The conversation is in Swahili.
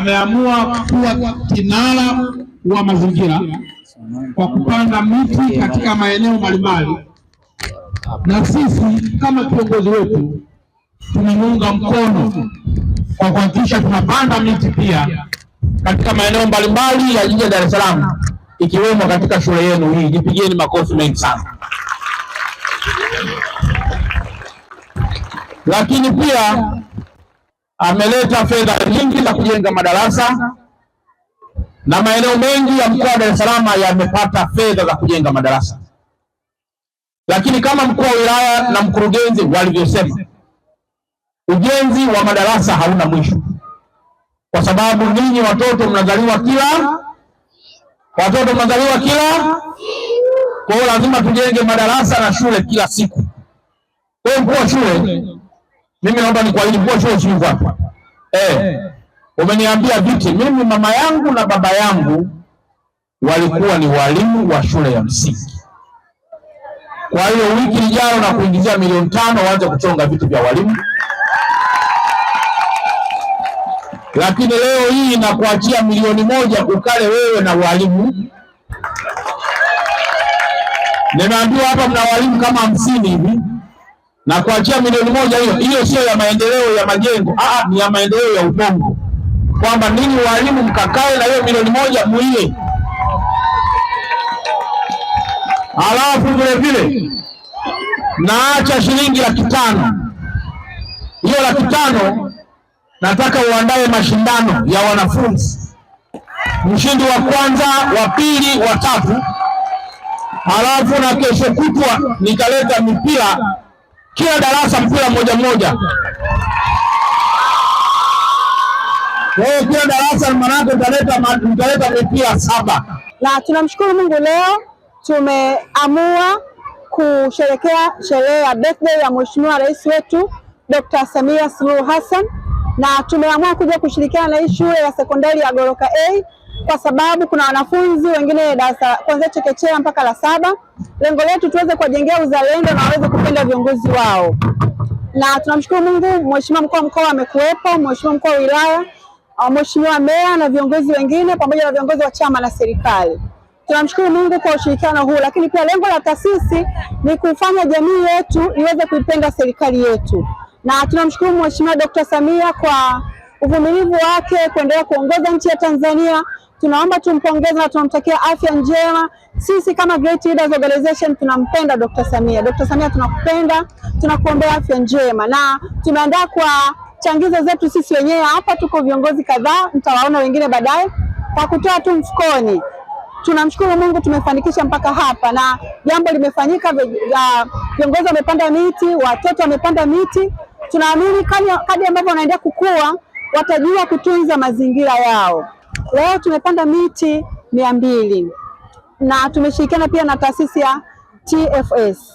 ameamua kuwa kinara wa mazingira kwa kupanda miti katika maeneo mbalimbali, na sisi kama kiongozi wetu tunamuunga mkono kwa kuhakikisha tunapanda miti pia katika maeneo mbalimbali ya jiji la Dar es Salaam, ikiwemo katika shule yenu hii. Jipigieni makofi mengi sana. Lakini pia ameleta fedha nyingi za kujenga madarasa, na maeneo mengi ya mkoa wa Dar es Salaam yamepata fedha za kujenga madarasa. Lakini kama mkuu wa wilaya na mkurugenzi walivyosema, ujenzi wa madarasa hauna mwisho, kwa sababu ninyi watoto mnazaliwa kila kwa hiyo lazima tujenge madarasa na shule kila siku. Kwa hiyo mkuu wa shule, mimi naomba nikuahidi, mkuu wa shule usiku hapa. Umeniambia viti, mimi mama yangu na baba yangu walikuwa ni walimu wa shule ya msingi. Kwa hiyo wiki ijayo na kuingizia milioni 5 waanze kuchonga viti vya walimu. Lakini leo hii na kuachia milioni 1 ukale wewe na walimu. Nimeambiwa hapa mna walimu kama 50 hivi, na kuachia milioni 1 hiyo sio ya maendeleo ya majengo, ni ya maendeleo ya ubongo, kwamba ninyi walimu mkakae na hiyo milioni 1 muie. Alafu vile vile naacha shilingi 500,000. Hiyo 500,000 nataka uandae mashindano ya wanafunzi, mshindi wa kwanza, wa pili, wa tatu. Alafu na kesho kutwa nikaleta mipira, kila darasa mpira mmoja. Kwa hiyo kila darasa manake nitaleta mipira 7. Na tunamshukuru Mungu, leo tumeamua kusherehekea sherehe ya birthday ya Mheshimiwa Rais wetu Dr. Samia Suluhu Hassan, na tumeamua kuja kushirikiana na hii shule ya sekondari ya Goroka A kwa sababu kuna wanafunzi wengine darasa kuanzia chekechea mpaka la 7. Lengo letu tuweze kuwajengea uzalendo na waweze kupenda viongozi wao. Na tunamshukuru Mungu, Mheshimiwa mkuu wa mkoa amekuwepo, Mheshimiwa mkuu wa wilaya, Mheshimiwa meya na viongozi wengine pamoja na viongozi wa chama na serikali. Tunamshukuru Mungu kwa ushirikiano huu, lakini pia lengo la taasisi ni kufanya jamii yetu iweze kuipenda serikali yetu. Na tunamshukuru Mheshimiwa Dr. Samia kwa uvumilivu wake kuendelea kuongoza nchi ya Tanzania. Tunaomba tumpongeze na tunamtakia afya njema. Sisi kama Great Leaders Organization tunampenda Dr. Samia. Dr. Samia tunakupenda, tunakuombea afya njema, na tumeandaa kwa changizo zetu sisi wenyewe hapa. Tuko viongozi kadhaa, mtawaona wengine baadaye, kwa kutoa tu mfukoni. Tunamshukuru Mungu tumefanikisha mpaka hapa, na jambo limefanyika. Viongozi wamepanda miti, watoto wamepanda miti. Tunaamini kadri ambavyo wanaendelea kukua watajua kutunza mazingira yao. Leo tumepanda miti 200 na tumeshirikiana pia na taasisi ya TFS.